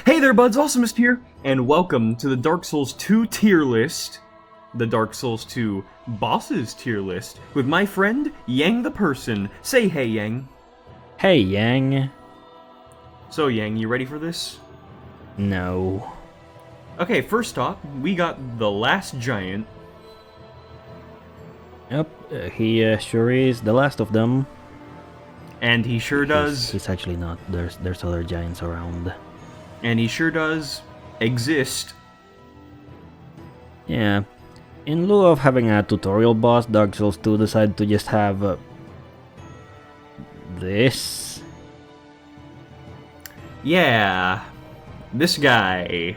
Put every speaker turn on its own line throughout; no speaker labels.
Hey there, buds, Awesomust here, and welcome to the Dark Souls 2 tier list, the Dark Souls 2 bosses tier list, with my friend, Yang the Person. Say hey, Yang.
Hey, Yang.
So, Yang, you ready for this?
No.
Okay, first off, we got the last giant.
Yep, he sure is the last of them.
And he sure does.
He's actually not. There's other giants around.
And he sure does exist.
Yeah. In lieu of having a tutorial boss, Dark Souls 2 decided to just have this.
Yeah, this guy.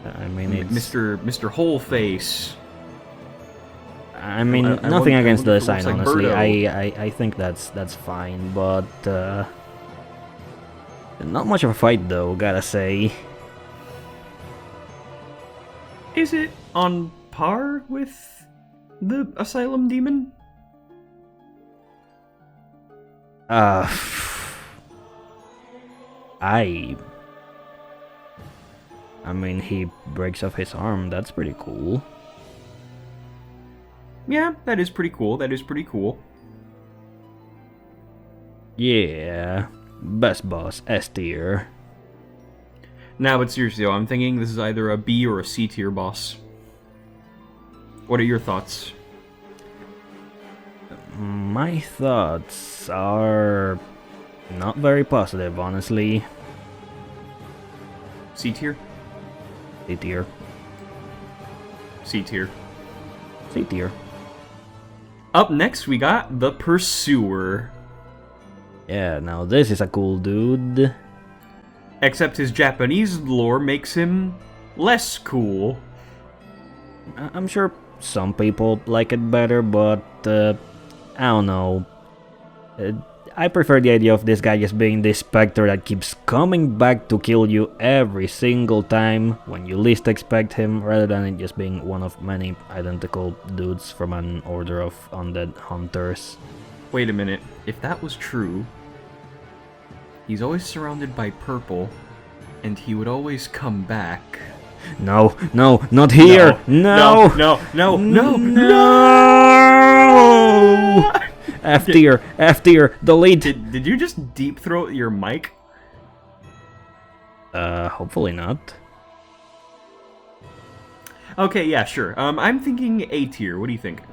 I mean, it's
Mr. Wholeface.
I mean,
I
nothing
wonder
against the
if it looks
design,
like
honestly.
Birdo.
I think that's fine, but not much of a fight though, gotta say.
Is it on par with the Asylum Demon?
I mean, he breaks off his arm. That's pretty cool.
Yeah, that is pretty cool. That is pretty cool.
Yeah, best boss, S tier.
Nah, but seriously though, I'm thinking this is either a B or a C tier boss. What are your thoughts?
My thoughts are not very positive, honestly.
C tier?
C tier.
C tier.
C tier.
Up next, we got the Pursuer.
Yeah, now this is a cool dude.
Except his Japanese lore makes him less cool.
I'm sure some people like it better, but I don't know. I prefer the idea of this guy just being this specter that keeps coming back to kill you every single time when you least expect him, rather than it just being one of many identical dudes from an order of undead hunters.
Wait a minute. If that was true, he's always surrounded by purple, and he would always come back.
No, not here! No!
No!
F tier, delete!
Did you just deep throat your mic?
Hopefully not.
Okay, yeah, sure. I'm thinking A tier. What do you think?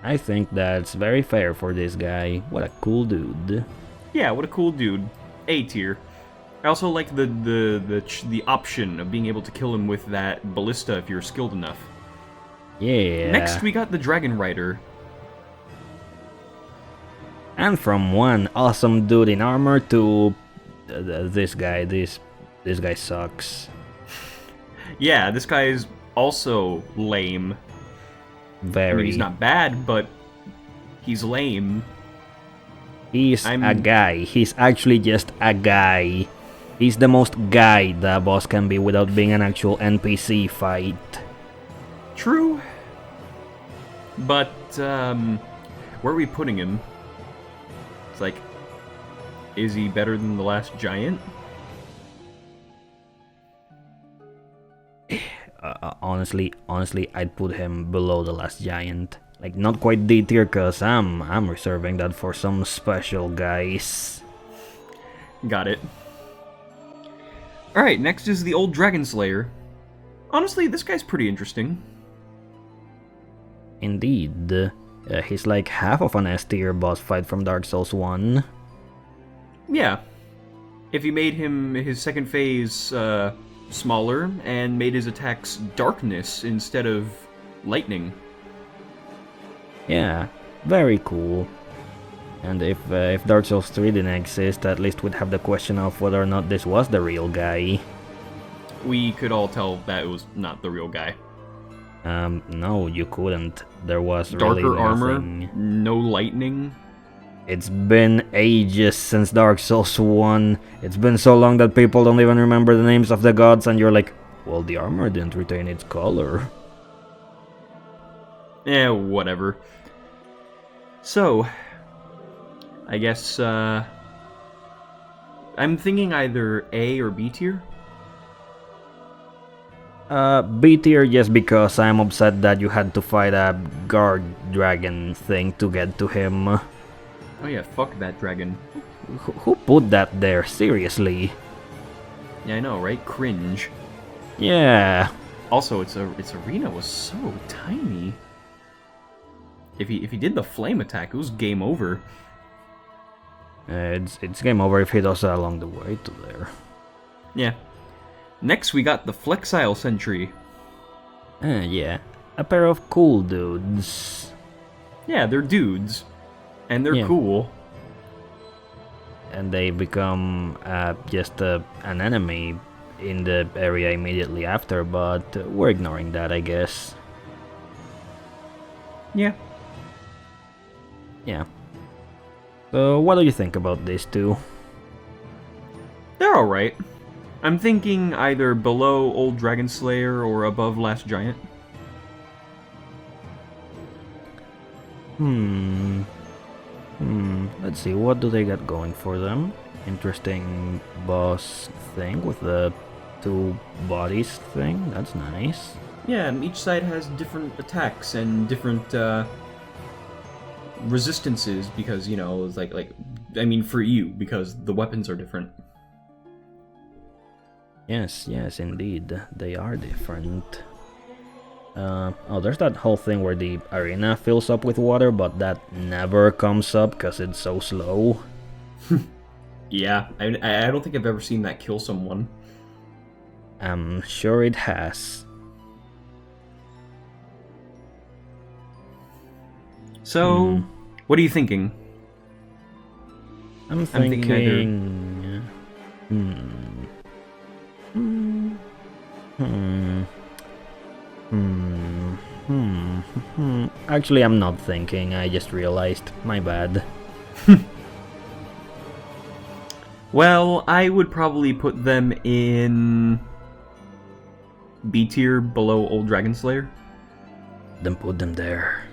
I think that's very fair for this guy. What a cool dude.
Yeah, what a cool dude. A tier. I also like the option of being able to kill him with that ballista if you're skilled enough.
Yeah.
Next, we got the Dragon Rider.
And from one awesome dude in armor to this guy. This guy sucks.
Yeah, this guy is also lame.
Very.
I mean, he's not bad, but he's lame.
He's a guy. He's actually just a guy. He's the most guy the boss can be without being an actual NPC fight.
True. But, where are we putting him? It's like, is he better than the last giant?
Honestly, I'd put him below the last giant. Like, not quite D tier, cause I'm reserving that for some special guys.
Got it. Alright, next is the old Dragon Slayer. Honestly, this guy's pretty interesting.
Indeed. He's like half of an S tier boss fight from Dark Souls 1.
Yeah. If you made him his second phase smaller and made his attacks darkness instead of lightning.
Yeah, very cool. And if Dark Souls 3 didn't exist, at least we'd have the question of whether or not this was the real guy.
We could all tell that it was not the real guy.
No, you couldn't. There was
Darker
really
armor,
nothing.
no lightning.
It's been ages since Dark Souls 1. It's been so long that people don't even remember the names of the gods, and you're like, well, the armor didn't retain its color.
Whatever. So, I guess, I'm thinking either A or B tier.
B tier just because I'm upset that you had to fight a guard dragon thing to get to him.
Oh yeah, fuck that dragon.
Who put that there? Seriously?
Yeah, I know, right? Cringe.
Yeah.
Also, its arena was so tiny. If he did the flame attack, it was game over.
It's game over if he does that along the way to there.
Yeah. Next, we got the Flexile Sentry.
Yeah. A pair of cool dudes.
Yeah, they're dudes. And they're cool.
And they become just an enemy in the area immediately after, but we're ignoring that, I guess.
Yeah.
Yeah. So, what do you think about these two?
They're alright. I'm thinking either below Old Dragon Slayer or above Last Giant.
Let's see, what do they got going for them? Interesting boss thing with the two bodies thing. That's nice.
Yeah, and each side has different attacks and different resistances because, you know, it's I mean for you, because the weapons are different.
Yes, indeed. They are different. Oh, there's that whole thing where the arena fills up with water, but that never comes up because it's so slow.
Yeah, I don't think I've ever seen that kill someone.
I'm sure it has.
So, what are you thinking?
I'm thinking Actually, I'm not thinking. I just realized. My bad.
Well, I would probably put them in B tier below Old Dragon Slayer.
Then put them there.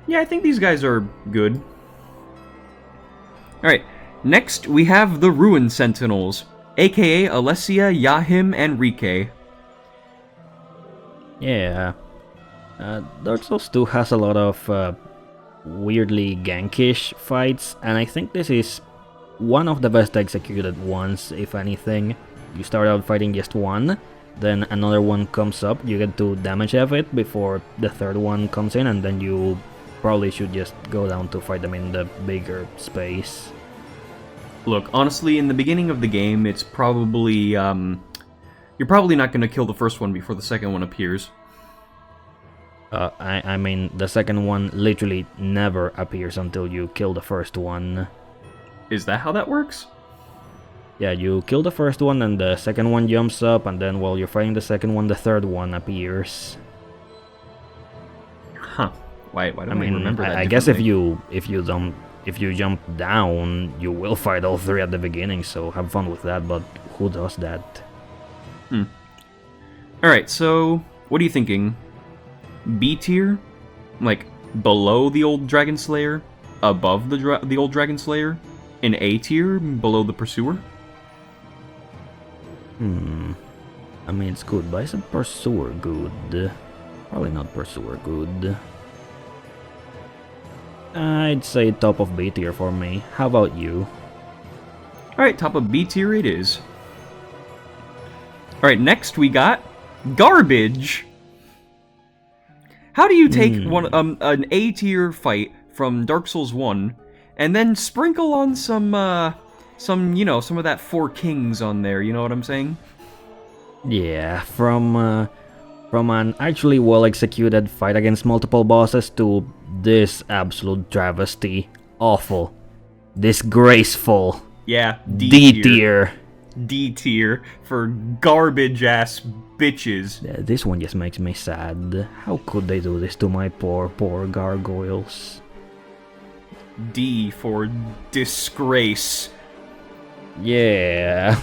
Yeah, I think these guys are good. Alright, next we have the Ruin Sentinels, aka Alessia, Yahim, and Rike.
Yeah. Dark Souls 2 has a lot of weirdly gankish fights, and I think this is one of the best executed ones, if anything. You start out fighting just one, then another one comes up, you get to damage of it before the third one comes in, and then you probably should just go down to fight them in the bigger space.
Look, honestly, in the beginning of the game, it's probably, you're probably not going to kill the first one before the second one appears.
I mean, the second one literally never appears until you kill the first one.
Is that how that works?
Yeah, you kill the first one and the second one jumps up, and then while you're fighting the second one, the third one appears.
Huh. Why don't I remember that?
I guess if you jump down, you will fight all three at the beginning, so have fun with that, but who does that?
Alright, so what are you thinking? B tier? Like, below the Old Dragon Slayer? Above the Old Dragon Slayer? In A tier? Below the Pursuer?
I mean, it's good, but isn't Pursuer good? Probably not Pursuer good. I'd say top of B tier for me. How about you?
Alright, top of B tier it is. Alright, next we got Garbage! How do you take an A tier fight from Dark Souls 1 and then sprinkle on some of that Four Kings on there, you know what I'm saying?
Yeah, from an actually well-executed fight against multiple bosses to this absolute travesty. Awful. Disgraceful.
Yeah,
D tier.
D tier for garbage-ass bitches.
This one just makes me sad. How could they do this to my poor gargoyles?
D for disgrace.
Yeah.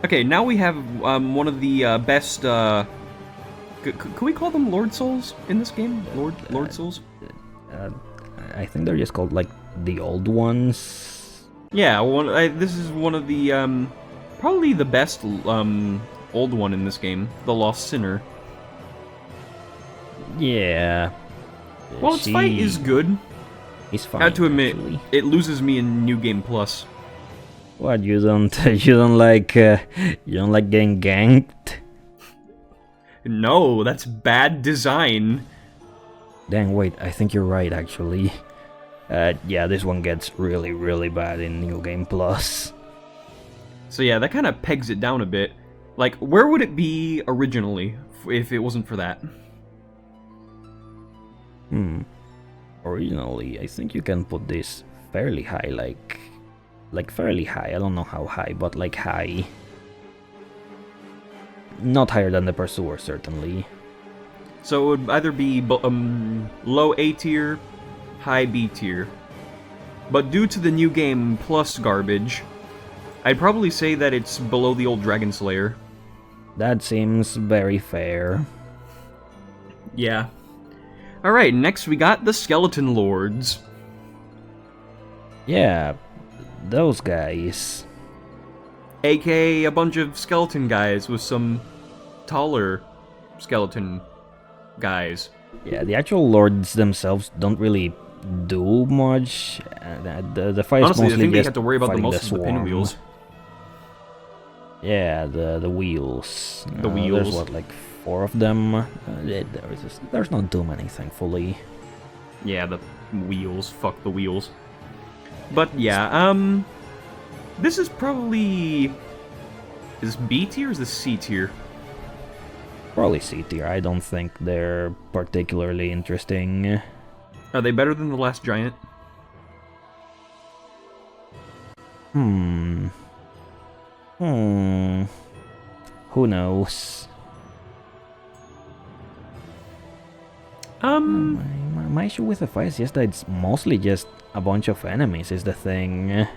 Okay, now we have one of the best. Could we call them Lord Souls in this game? Lord Souls?
I think they're just called like the old ones.
Yeah, this is one of the probably the best old one in this game, the Lost Sinner.
Yeah.
Well, its fight is good.
He's fine.
I have to admit,
actually.
it loses me in New Game Plus.
What, you don't like getting ganked?
No, that's bad design.
Dang, wait, I think you're right actually. Yeah, this one gets really, really bad in New Game Plus.
So yeah, that kind of pegs it down a bit. Like, where would it be originally if it wasn't for that?
Originally, I think you can put this fairly high, like fairly high. I don't know how high, but like high. Not higher than the Pursuer, certainly.
So it would either be low A tier, high B tier. But due to the New Game Plus garbage, I'd probably say that it's below the old Dragon Slayer.
That seems very fair.
Yeah. Alright, next we got the Skeleton Lords.
Yeah, those guys.
AKA a bunch of skeleton guys with some taller skeleton guys.
Yeah, the actual lords themselves don't really do much. The fight
Honestly,
is
I
mostly
think they
just
have to worry about the
fighting
most of the
swarm.
pinwheels.
Yeah, the wheels.
The wheels.
There's what, like 4 of them. There's not too many, thankfully.
Yeah, the wheels. Fuck the wheels. But yeah, this is probably... Is this B tier or is this C tier?
Probably C tier. I don't think they're particularly interesting.
Are they better than the Last Giant?
Who knows? My issue with the fight is just that it's mostly just a bunch of enemies is the thing.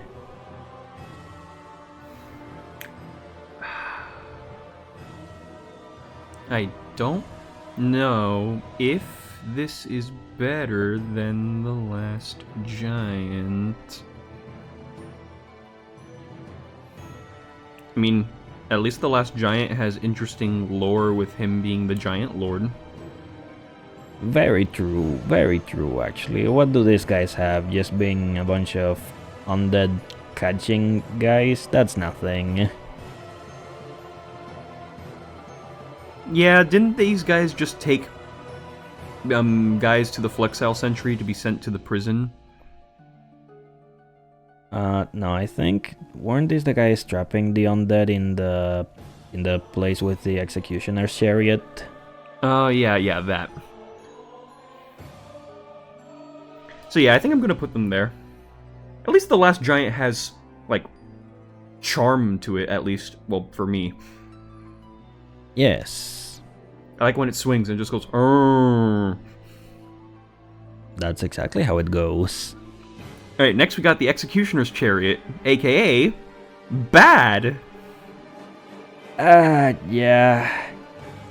I don't know if this is better than the Last Giant. I mean, at least the Last Giant has interesting lore with him being the Giant Lord.
Very true actually. What do these guys have? Just being a bunch of undead catching guys? That's nothing.
Yeah, didn't these guys just take guys to the Flexile Sentry to be sent to the prison?
No, I think weren't these the guys trapping the undead in the place with the executioner's chariot?
Yeah, that. So yeah, I think I'm gonna put them there. At least the Last Giant has, like, charm to it, at least. Well, for me.
Yes.
I like when it swings and just goes, "Arrgh."
That's exactly how it goes.
Alright, next we got the Executioner's Chariot, aka... Bad!
Yeah.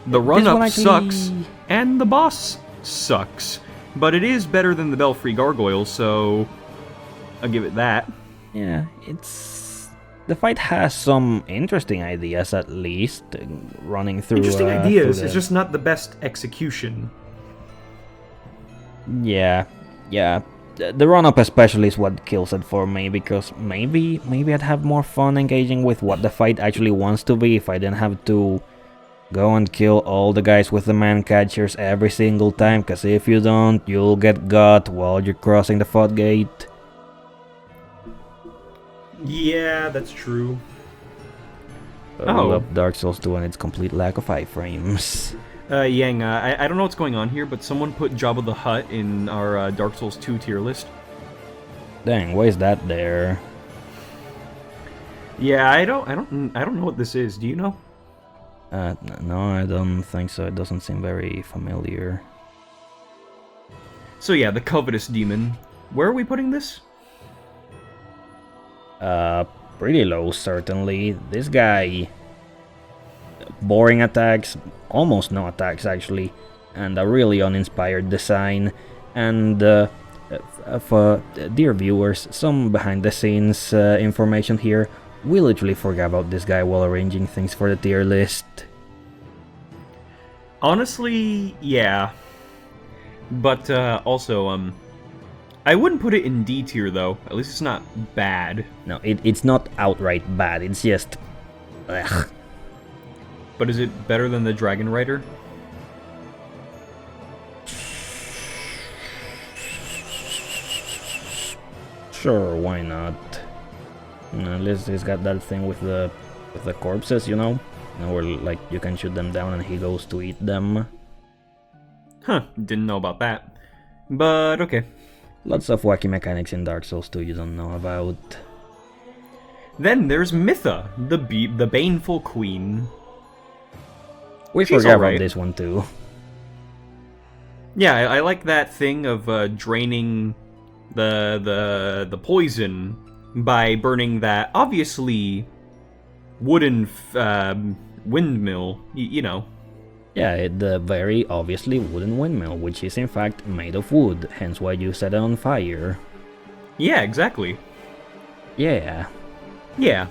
The run-up
actually...
sucks, and the boss sucks. But it is better than the Belfry Gargoyle, so... I'll give it that.
Yeah, it's... The fight has some interesting ideas, at least, running through...
Interesting ideas,
through
it's just not the best execution.
Yeah. The run-up especially is what kills it for me, because maybe I'd have more fun engaging with what the fight actually wants to be if I didn't have to go and kill all the guys with the man-catchers every single time, because if you don't, you'll get got while you're crossing the fog gate.
Yeah, that's true.
I love Dark Souls 2 and its complete lack of iframes.
Yang, I don't know what's going on here, but someone put Jabba the Hutt in our Dark Souls 2 tier list.
Dang, why is that there?
Yeah, I don't know what this is. Do you know?
No, I don't think so. It doesn't seem very familiar.
So yeah, the Covetous Demon. Where are we putting this?
Pretty low, certainly. This guy... Boring attacks, almost no attacks actually, and a really uninspired design. And for dear viewers, some behind the scenes information here. We literally forgot about this guy while arranging things for the tier list.
Honestly, yeah. But also, I wouldn't put it in D tier though. At least it's not bad.
No, it's not outright bad, it's just... Ugh.
But is it better than the Dragon Rider?
Sure, why not? At least he's got that thing with the corpses, you know? Where like you can shoot them down and he goes to eat them.
Huh, didn't know about that. But okay.
Lots of wacky mechanics in Dark Souls 2 you don't know about.
Then there's Mytha, the Baneful Queen.
We
She's
forgot
alright.
about this one too.
Yeah, I like that thing of draining the poison by burning that obviously wooden windmill. You know.
Yeah, the very obviously wooden windmill, which is in fact made of wood, hence why you set it on fire.
Yeah, exactly.
Yeah.
Yeah.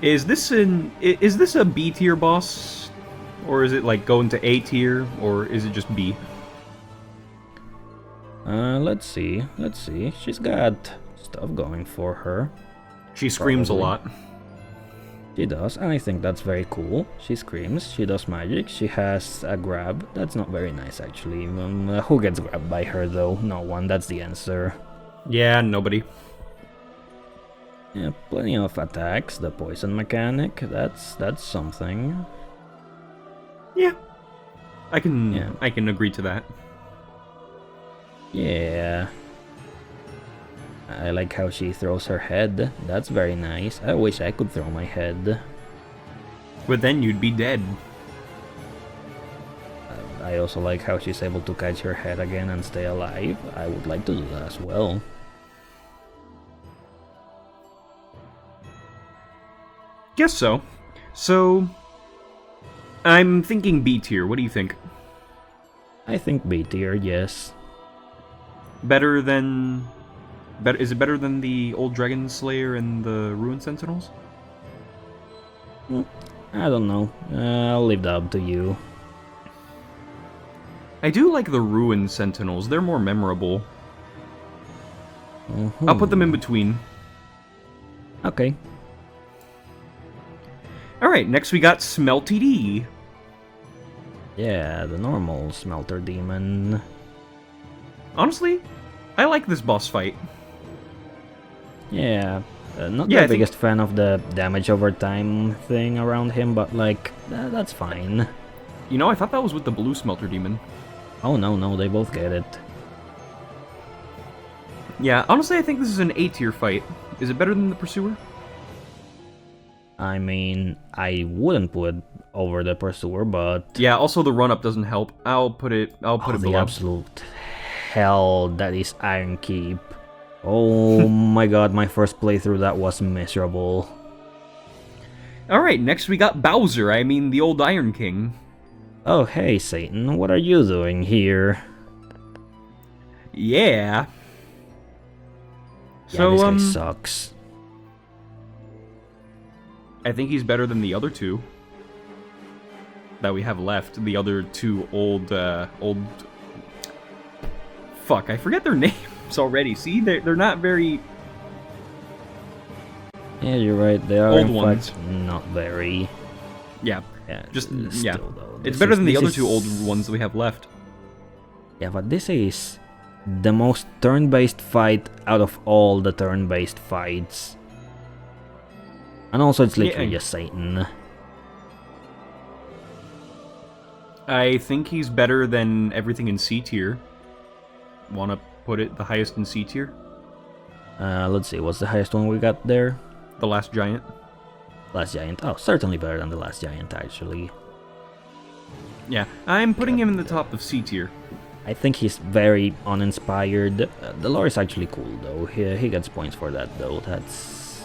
Is this a B tier boss, or is it like going to A tier, or is it just B?
Let's see. She's got stuff going for her.
She screams
Probably.
a lot.
She does, and I think that's very cool. She screams, she does magic, she has a grab. That's not very nice, actually. Who gets grabbed by her, though? No one, that's the answer.
Yeah, nobody.
Yeah, plenty of attacks. The poison mechanic, that's something.
Yeah. I can agree to that.
Yeah. I like how she throws her head. That's very nice. I wish I could throw my head.
But then you'd be dead.
I also like how she's able to catch her head again and stay alive. I would like to do that as well.
Guess so. So, I'm thinking B tier. What do you think?
I think B tier, yes.
Better than... Is it better than the old Dragon Slayer and the Ruin Sentinels?
I don't know. I'll leave that up to you.
I do like the Ruin Sentinels. They're more memorable. I'll put them in between.
Okay.
Alright, next we got Smelty.
Yeah, the normal smelter demon.
Honestly, I like this boss fight.
Yeah, not
Yeah,
the biggest fan of the damage over time thing around him, but like, that's fine.
You know, I thought that was with the blue Smelter Demon.
Oh no, they both get it.
Yeah, honestly, I think this is an A tier fight. Is it better than the Pursuer?
I mean, I wouldn't put over the Pursuer, but...
Yeah, also the run-up doesn't help. I'll put it
the
below.
absolute hell that is Iron Keep. Oh my god, my first playthrough that was miserable.
Alright, next we got Bowser, I mean the old Iron King.
Oh hey Satan, what are you doing here?
Yeah.
Yeah,
So,
this guy sucks.
I think he's better than the other two that we have left. The other two old... Fuck, I forget their names already. See, they're not very...
Yeah, you're right, they are
old
in
ones.
fact not very...
Yeah,
Yeah,
just,
still,
yeah.
though,
It's
this
better
is-
than the
this
other
is-
two old ones that we have left.
Yeah, but this is the most turn-based fight out of all the turn-based fights. And also it's literally
Yeah.
just Satan.
I think he's better than everything in C tier. Wanna put it the highest in C tier?
Let's see, what's the highest one we got there?
The Last Giant.
Last Giant. Oh, certainly better than the Last Giant, actually.
Yeah, I'm putting him in the top of C tier.
I think he's very uninspired. The lore is actually cool, though. He gets points for that, though. That's...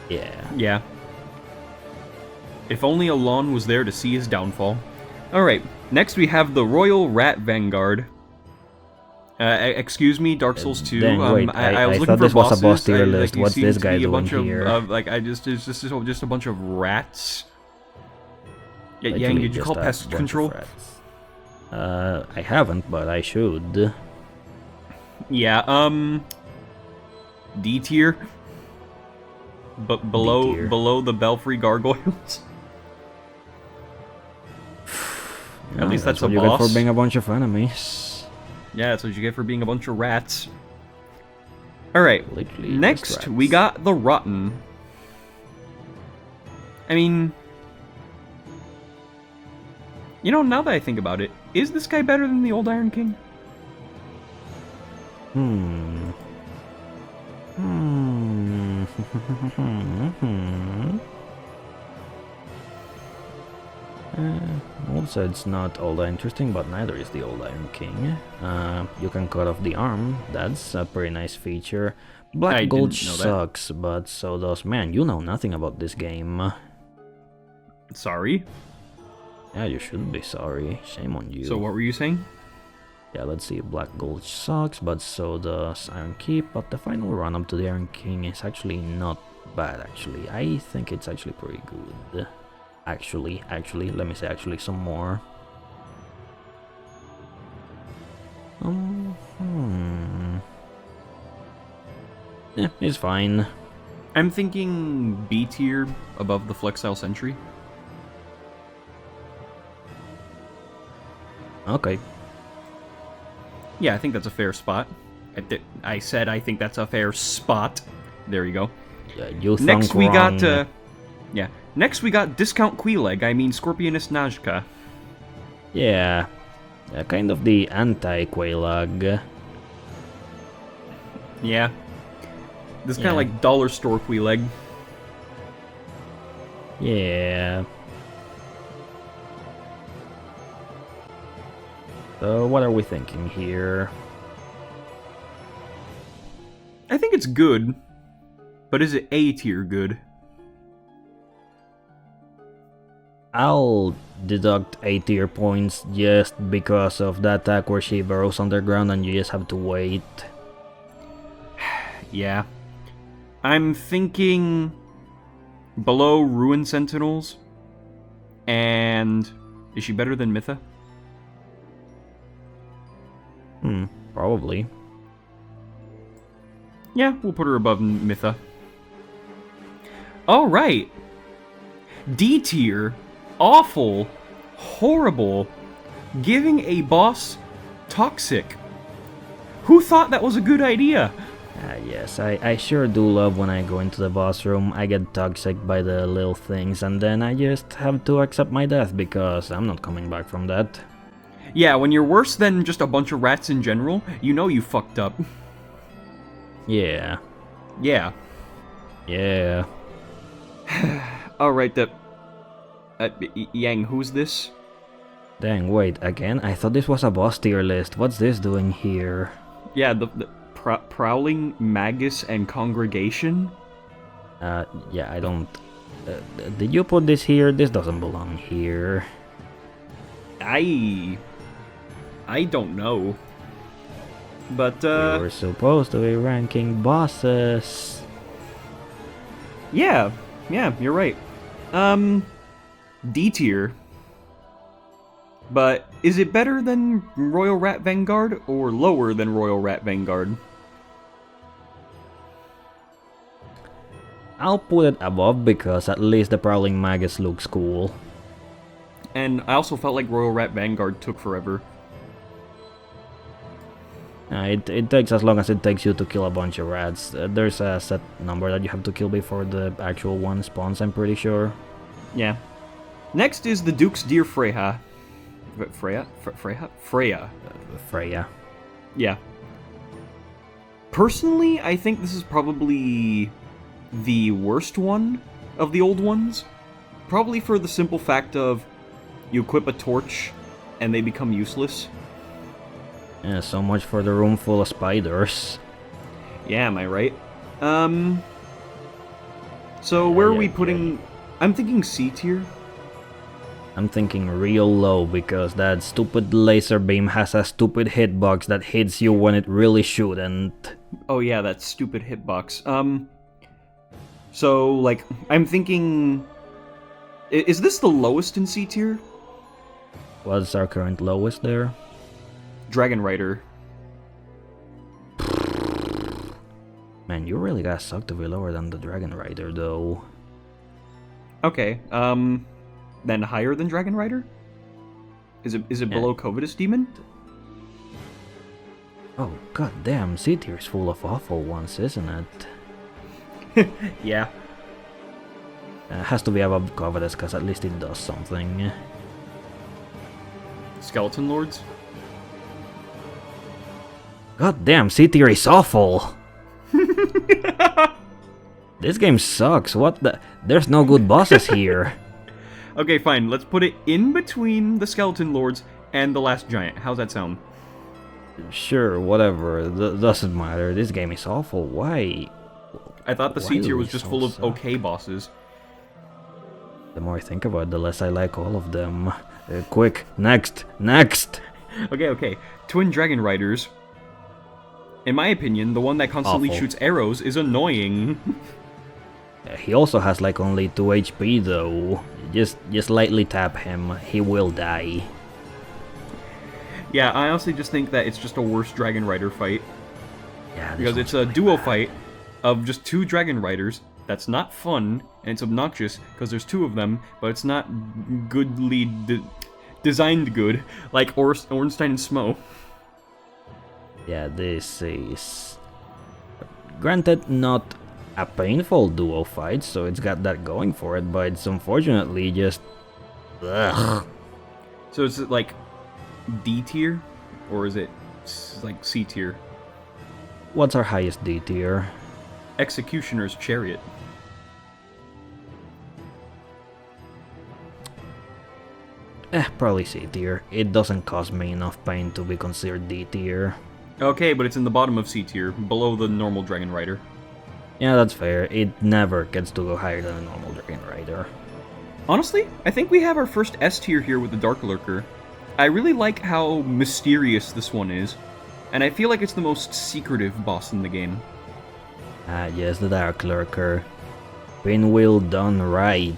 yeah.
Yeah. If only Allone was there to see his downfall. Alright, next we have the Royal Rat Vanguard. Excuse me, Dark Souls 2.
Dang, wait,
I was
I
looking
thought
for
this was a
bosses.
boss tier
like,
list.
you
What's
seem
this
to
guy
be a
doing
bunch
here?
it's just a bunch of rats. Yeah, Yang,
Literally
did you
just
call
a
pest
bunch of
control?
rats. I haven't, but I should.
Yeah, D tier. But
tier.
below the belfry gargoyles. At least that's a
what you get
boss.
for being a bunch of enemies.
Yeah, that's what you get for being a bunch of rats. Alright,
Literally
next
just
we
rats.
got the Rotten. I mean... You know, now that I think about it, is this guy better than the old Iron King?
Also, it's not all that interesting, but neither is the old Iron King. You can cut off the arm. That's a pretty nice feature. Black
I
Gulch
didn't know that.
sucks, but so does... Man, you know nothing about this game.
Sorry.
Yeah, you should be sorry. Shame on you.
So what were you saying?
Yeah, let's see. Black Gulch sucks, but so does Iron Keep. But the final run up to the Iron King is actually not bad, actually. I think it's actually pretty good. Actually, let me say actually some more. Yeah, it's fine.
I'm thinking B tier above the Flexile Sentry.
Okay.
Yeah, I think that's a fair spot. I said I think that's a fair spot. There you go.
Yeah, you
Next
thunk
we got,
wrong.
yeah. Next we got Discount Queeleg, I mean Scorpionist Najka.
Yeah. Kind of the anti-Quailag.
Yeah. This is kind
Yeah.
of like dollar store Queeleg.
Yeah. So what are we thinking here?
I think it's good, but is it A tier good?
I'll deduct 8 tier points just because of that attack where she burrows underground and you just have to wait.
Yeah. I'm thinking below Ruin Sentinels, and is she better than Mytha?
Probably.
Yeah, we'll put her above Mytha. Alright. D tier. Awful. Horrible. Giving a boss toxic. Who thought that was a good idea?
Yes, I sure do love when I go into the boss room. I get toxic by the little things and then I just have to accept my death because I'm not coming back from that.
Yeah, when you're worse than just a bunch of rats in general, you know you fucked up.
Yeah.
Yeah.
Yeah.
Alright, Yang, who's this?
Dang, wait, again? I thought this was a boss tier list. What's this doing here?
Yeah, the Prowling Magus and Congregation?
Yeah, I don't... did you put this here? This doesn't belong here.
I don't know. But,
We were supposed to be ranking bosses.
yeah, you're right. D tier. But is it better than Royal Rat Vanguard or lower than Royal Rat Vanguard?
I'll put it above because at least the Prowling Magus looks cool.
And I also felt like Royal Rat Vanguard took forever.
It takes as long as it takes you to kill a bunch of rats. There's a set number that you have to kill before the actual one spawns, I'm pretty sure.
Yeah. Next is the Duke's Dear Freya. Freya? Freya.
Freya.
Yeah. Personally, I think this is probably the worst one of the old ones. Probably for the simple fact of you equip a torch and they become useless.
Yeah, so much for the room full of spiders.
Yeah, am I right? So where are we putting... I'm thinking C tier.
I'm thinking real low because that stupid laser beam has a stupid hitbox that hits you when it really shouldn't.
Oh yeah, that stupid hitbox. So, like, I'm thinking... Is this the lowest in C tier?
What's our current lowest there?
Dragon Rider.
Man, you really gotta suck to be lower than the Dragon Rider, though.
Okay, then higher than Dragon Rider? Is it below Covetous Demon?
Oh, god damn, C tier is full of awful ones, isn't it?
Yeah.
Has to be above Covetous, because at least it does something.
Skeleton Lords?
God damn, C tier is awful! This game sucks, what the... There's no good bosses here.
Okay, fine, let's put it in between the Skeleton Lords and the Last Giant. How's that sound?
Sure, whatever, doesn't matter, this game is awful, why?
I thought the
Why
C
do
tier
they
was just
so
full of
suck?
okay bosses.
The more I think about it, the less I like all of them. Quick, next!
Okay. Twin Dragon Riders. In my opinion, the one that constantly
Awful.
shoots arrows is annoying.
He also has like only 2 HP though. Just lightly tap him, he will die.
Yeah, I honestly just think that it's just a worse Dragon Rider fight.
Yeah, this
Because it's
one's
a
really
duo
bad.
fight of just 2 Dragon Riders. That's not fun, and it's obnoxious because there's 2 of them, but it's not goodly designed good, like Ornstein and Smo.
Yeah, this is... Granted, not a painful duo fight, so it's got that going for it, but it's unfortunately just... Ugh.
So is it like D tier, or is it like C tier?
What's our highest D tier?
Executioner's Chariot.
Probably C tier. It doesn't cause me enough pain to be considered D tier.
Okay, but it's in the bottom of C tier, below the normal Dragon Rider.
Yeah, that's fair. It never gets to go higher than a normal Dragon Rider.
Honestly, I think we have our first S tier here with the Dark Lurker. I really like how mysterious this one is, and I feel like it's the most secretive boss in the game.
Ah, yes, the Dark Lurker. Pinwheel done right.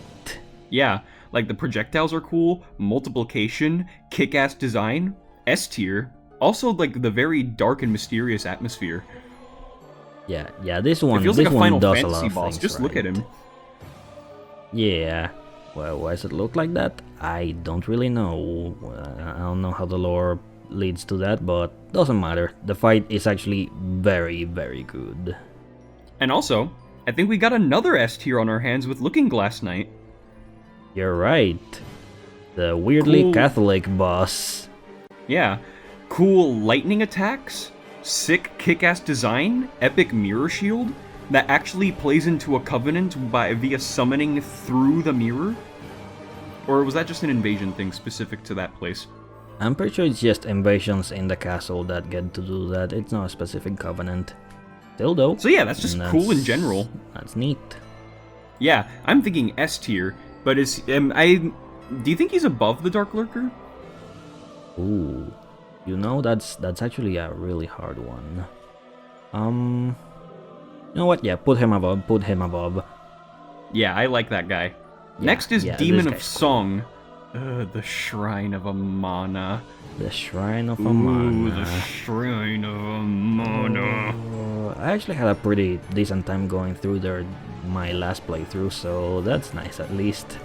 Yeah, like the projectiles are cool, multiplication, kick-ass design, S tier, also like the very dark and mysterious atmosphere.
Yeah, this one,
It feels
this
like a
one
Final
does a
Fantasy
lot of
boss,
things
just look at
right.
him.
Yeah. Well, why does it look like that? I don't really know. I don't know how the lore leads to that, but doesn't matter. The fight is actually very, very good.
And also, I think we got another S tier on our hands with Looking Glass Knight.
You're right. The weirdly
Cool.
Catholic boss.
Yeah, cool lightning attacks, sick kick-ass design, epic mirror shield that actually plays into a covenant via summoning through the mirror? Or was that just an invasion thing specific to that place?
I'm pretty sure it's just invasions in the castle that get to do that. It's not a specific covenant. Still though.
So yeah, that's just cool in general.
That's neat.
Yeah, I'm thinking S tier, but do you think he's above the Dark Lurker?
Ooh. You know, that's actually a really hard one. You know what? Yeah, put him above.
Yeah, I like that guy.
Yeah,
Next is
yeah,
Demon
this
of
guy's
Song. The Shrine of Amana.
The Shrine of
Ooh,
Amana.
the Shrine of Amana.
I actually had a pretty decent time going through my last playthrough, so that's nice at least.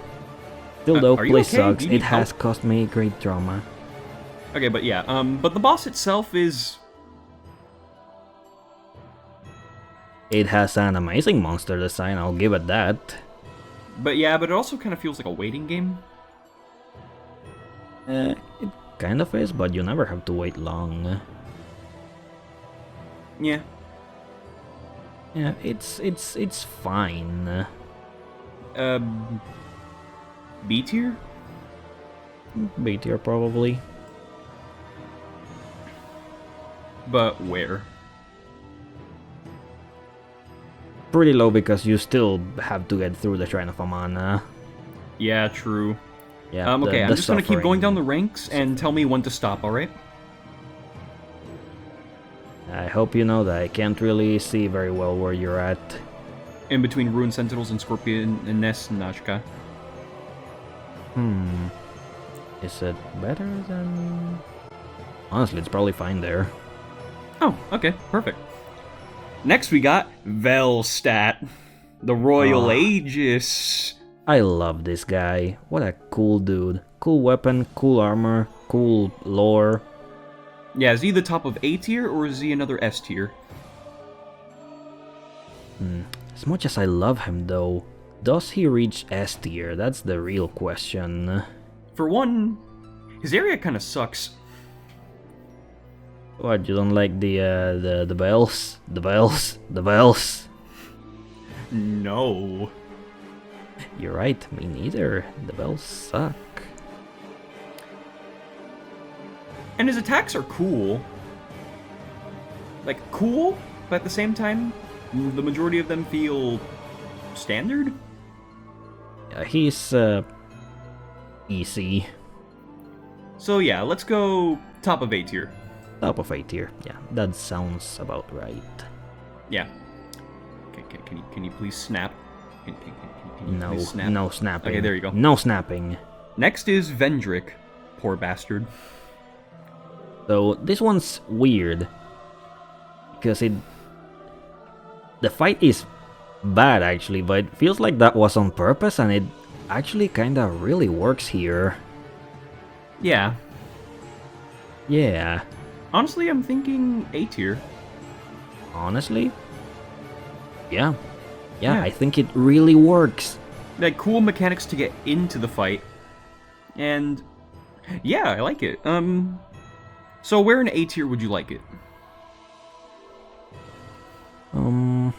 Still though,
are you
play
okay?
sucks.
Do you need
It has
help?
cost me great trauma.
Okay, but yeah, but the boss itself is...
It has an amazing monster design, I'll give it that.
But yeah, but it also kind of feels like a waiting game.
It kind of is, but you never have to wait long.
Yeah.
Yeah, it's fine.
B tier?
B tier probably.
But where?
Pretty low because you still have to get through the Shrine of Amana.
Yeah, true.
Yeah.
Okay, I'm just gonna keep going down the
suffering.
ranks and tell me when to stop, alright?
I hope you know that I can't really see very well where you're at.
In between Ruined Sentinels and Scorpion and Nest and Nashka.
Is it better than... Honestly, it's probably fine there.
Oh, okay, perfect. Next we got Velstadt, the Royal Aegis.
I love this guy. What a cool dude. Cool weapon, cool armor, cool lore.
Yeah, is he the top of A tier or is he another S tier?
As much as I love him though, does he reach S tier? That's the real question.
For one, his area kind of sucks.
What, you don't like the bells? The bells? The bells?
No.
You're right, me neither. The bells suck.
And his attacks are cool. Like, cool, but at the same time, the majority of them feel standard?
He's, easy.
So yeah, let's go top of A tier.
Top of A tier. Yeah, that sounds about right.
Yeah. Can you please snap? Can you
No,
please snap?
no snapping.
Okay, there you go.
No snapping.
Next is Vendrick. Poor bastard.
So this one's weird because the fight is bad actually, but it feels like that was on purpose, and it actually kind of really works here.
Yeah.
Yeah.
Honestly, I'm thinking A tier.
Honestly? Yeah. Yeah, I think it really works.
Like, cool mechanics to get into the fight. And yeah, I like it. So where in A tier would you like it?
Who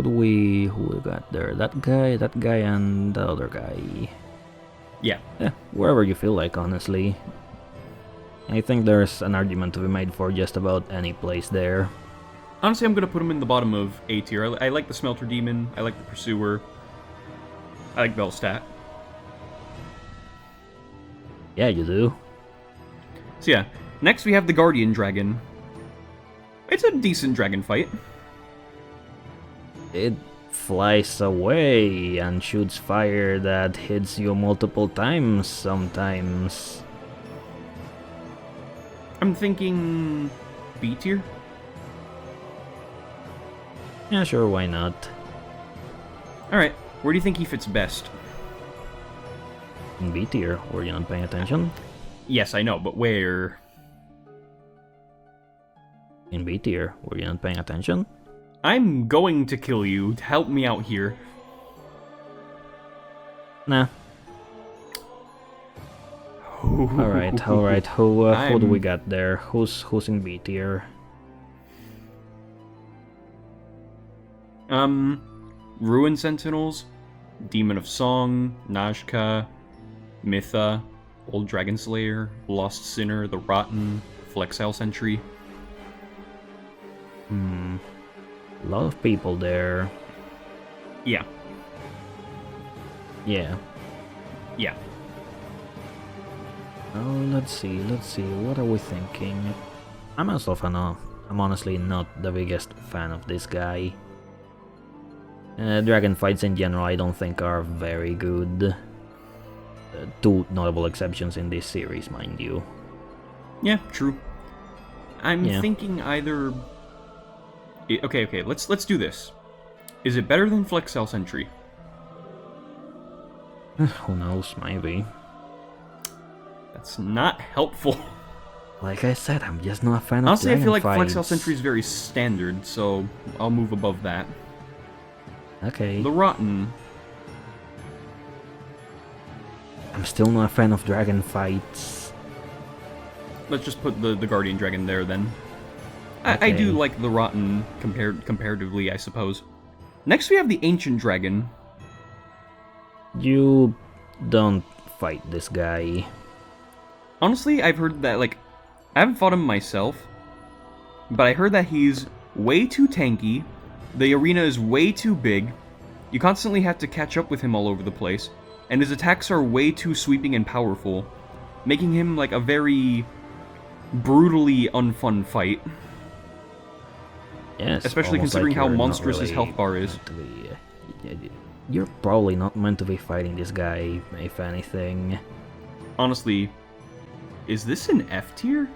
we got there? That guy, and the other guy.
Yeah.
Yeah, wherever you feel like, honestly. I think there's an argument to be made for just about any place there.
Honestly, I'm gonna put him in the bottom of A tier. I like the Smelter Demon. I like the Pursuer. I like Velstadt.
Yeah, you do.
So yeah, next we have the Guardian Dragon. It's a decent dragon fight.
It flies away and shoots fire that hits you multiple times sometimes.
I'm thinking B tier.
Yeah, sure, why not?
Alright, where do you think he fits best?
In B tier, were you not paying attention?
Yes, I know, but where?
In B tier, were you not paying attention?
I'm going to kill you. Help me out here.
Nah. Alright. Who do we got there? Who's in B tier?
Ruined Sentinels, Demon of Song, Najka, Mytha, Old Dragon Slayer, Lost Sinner, The Rotten, Flexile Sentry.
A lot of people there.
Yeah.
Yeah.
Yeah.
Oh, let's see, what are we thinking? I'm honestly not the biggest fan of this guy. Dragon fights in general I don't think are very good. Two notable exceptions in this series, mind you.
Yeah, true. I'm
Yeah.
thinking either... Okay, let's do this. Is it better than Flexile Sentry?
Who knows, maybe.
That's not helpful.
Like I said, I'm just not a fan of
Honestly, I feel like
dragon
Flexile
fights.
Sentry is very standard, so I'll move above that.
Okay.
The Rotten.
I'm still not a fan of dragon fights.
Let's just put the Guardian Dragon there then. I do
Okay.
like the Rotten comparatively, I suppose. Next we have the Ancient Dragon.
You don't fight this guy.
Honestly, I've heard that, like, I haven't fought him myself, but I heard that he's way too tanky, the arena is way too big, you constantly have to catch up with him all over the place, and his attacks are way too sweeping and powerful, making him like a very brutally unfun fight.
Yes,
especially
almost
considering
like
how
you're not
monstrous his
really
health bar is.
meant to be, you're probably not meant to be fighting this guy, if anything.
Honestly, is this an F tier?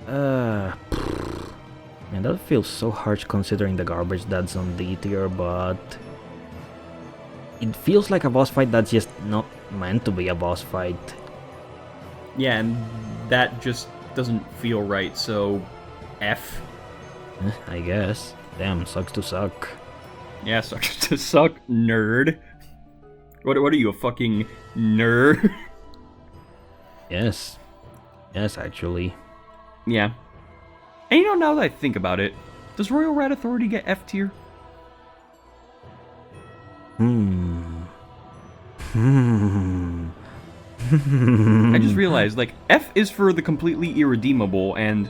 Man, that feels so harsh considering the garbage that's on D tier, but it feels like a boss fight that's just not meant to be a boss fight.
Yeah, and that just doesn't feel right, so F.
I guess. Damn, sucks to suck.
Yeah, sucks to suck, nerd. What are you, a fucking nerd?
Yes. Yes, actually.
Yeah. And you know, now that I think about it, does Royal Rat Authority get F tier? I just realized, like, F is for the completely irredeemable, and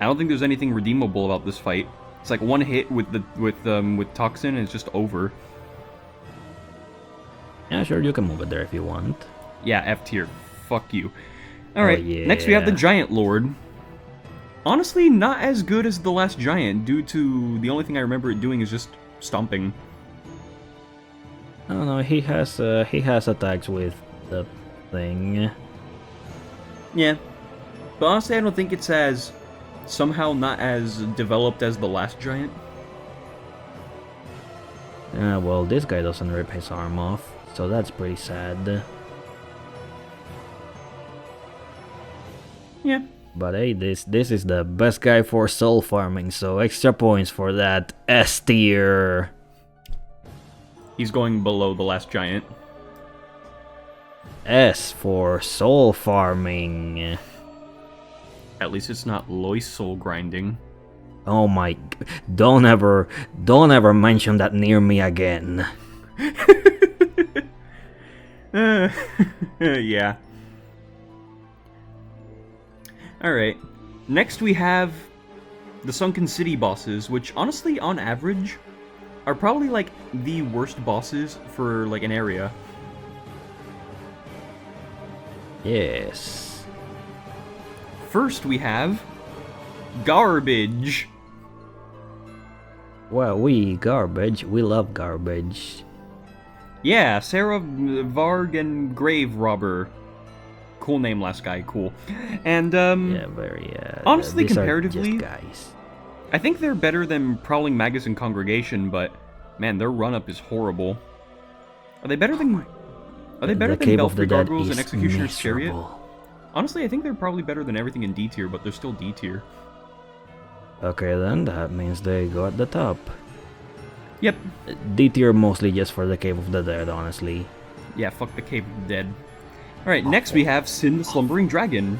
I don't think there's anything redeemable about this fight. It's like one hit with Toxin and it's just over.
Yeah, sure, you can move it there if you want.
Yeah, F tier. Fuck you. Alright,
yeah.
Next we have the Giant Lord. Honestly, not as good as the last Giant, due to the only thing I remember it doing is just stomping.
I don't know, he has attacks with the thing.
Yeah. But honestly, I don't think it's as... somehow not as developed as the last Giant.
Well, this guy doesn't rip his arm off, so that's pretty sad.
Yeah.
But hey, this is the best guy for soul farming, so extra points for that S tier.
He's going below the last Giant.
S for soul farming.
At least it's not Lois soul grinding.
Oh my... Don't ever mention that near me again.
Yeah. Alright. Next we have the Sunken City bosses, which honestly, on average, are probably like the worst bosses for like an area.
Yes.
First we have Garbage.
Well, we garbage. We love garbage.
Yeah, Sarah Varg and Grave Robber. Cool name, last guy. Cool. And
Yeah, very.
honestly,
these
comparatively,
are just guys.
I think they're better than Prowling Magus and Congregation, but man, their run-up is horrible. Are they better than? Are they better
The
than
Cave of the
Belfry
Dead
Gargoyles and
is
Executioner's Chariot?
miserable.
Honestly, I think they're probably better than everything in D tier, but they're still D tier.
Okay, then that means they go at the top.
Yep.
D tier mostly just for the Cave of the Dead, honestly.
Yeah, fuck the Cave of the Dead. Alright, next we have Sin the Slumbering Dragon.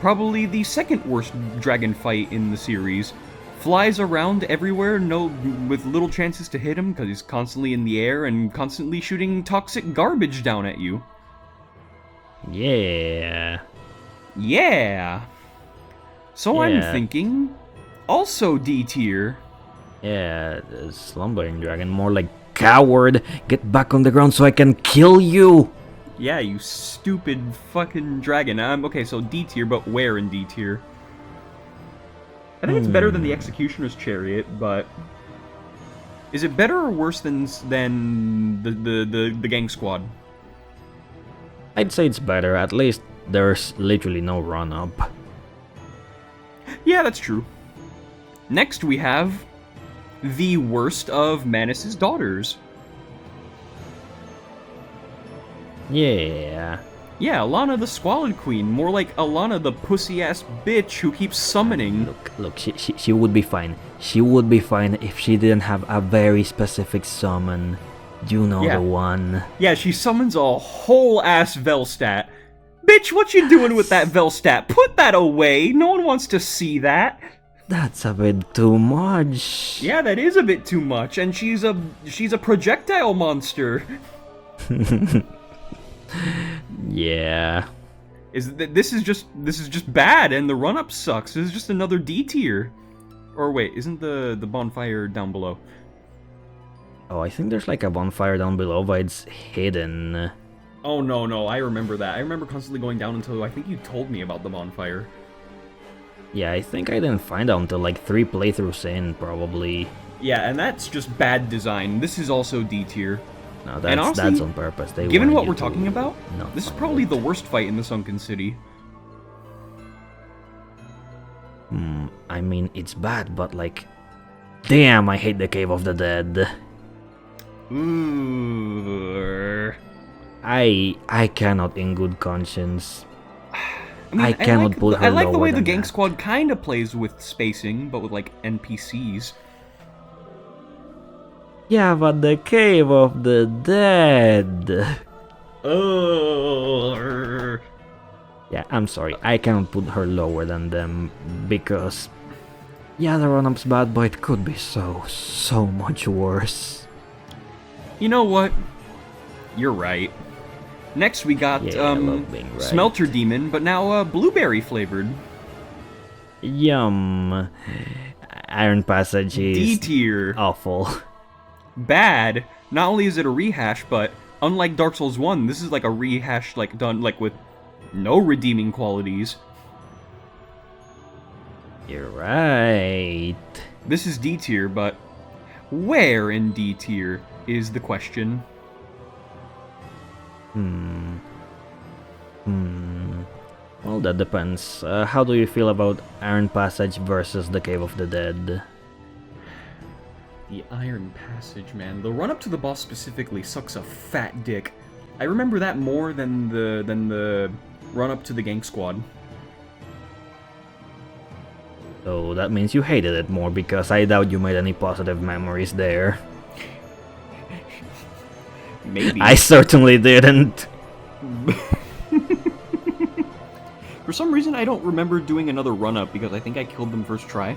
Probably the second worst dragon fight in the series. Flies around everywhere, with little chances to hit him because he's constantly in the air and constantly shooting toxic garbage down at you.
Yeah.
Yeah. So I'm
Yeah.
thinking, also D tier.
Yeah, the Slumbering Dragon, more like coward. Get back on the ground so I can kill you.
Yeah, you stupid fucking dragon. Okay, so D tier, but where in D tier? I think it's better than the Executioner's Chariot, but is it better or worse than the Gang Squad?
I'd say it's better. At least there's literally no run-up.
Yeah, that's true. Next we have the worst of Manus' daughters.
Yeah.
Yeah, Alana the Squalid Queen, more like Alana the pussy-ass bitch who keeps summoning.
Look, she would be fine. She would be fine if she didn't have a very specific summon. You know
Yeah.
the one.
Yeah, she summons a whole-ass Velstat. Bitch, what you doing with that Velstat? Put that away! No one wants to see that!
That's a bit too much.
Yeah, that is a bit too much, and she's a projectile monster.
Yeah.
This is just bad, and the run-up sucks. This is just another D tier. Or wait, isn't the bonfire down below?
Oh, I think there's like a bonfire down below, but it's hidden.
Oh, no, I remember that. I remember constantly going down until I think you told me about the bonfire.
Yeah, I think I didn't find out until like 3 playthroughs in, probably.
Yeah, and that's just bad design. This is also D tier.
No,
And honestly,
that's on purpose. They
given
wanted
what
you
we're
to
talking about,
not
this is
find
probably
it.
the worst fight in the Sunken City.
I mean, it's bad, but like... Damn, I hate the Cave of the Dead.
Ooh.
I cannot in good conscience.
I mean,
cannot put her
I like the way
lower
the
than
Gang
that.
Squad kind of plays with spacing, but with like NPCs.
Yeah, but the Cave of the Dead...
Oh.
Yeah, I'm sorry, I cannot put her lower than them, because... Yeah, the run-up's bad, but it could be so much worse.
You know what? You're right. Next we got
Yeah, I love being right.
Smelter Demon, but now blueberry flavored.
Yum. Iron Passage is
D tier.
awful.
Bad. Not only is it a rehash, but unlike Dark Souls 1, this is like a rehash like done like with no redeeming qualities.
You're right.
This is D tier, but where in D tier is the question.
Well, that depends. How do you feel about Iron Passage versus the Cave of the Dead?
The Iron Passage, man. The run up to the boss specifically sucks a fat dick. I remember that more than the run up to the Gang Squad.
So that means you hated it more, because I doubt you made any positive memories there.
Maybe.
I certainly didn't.
For some reason, I don't remember doing another run-up because I think I killed them first try.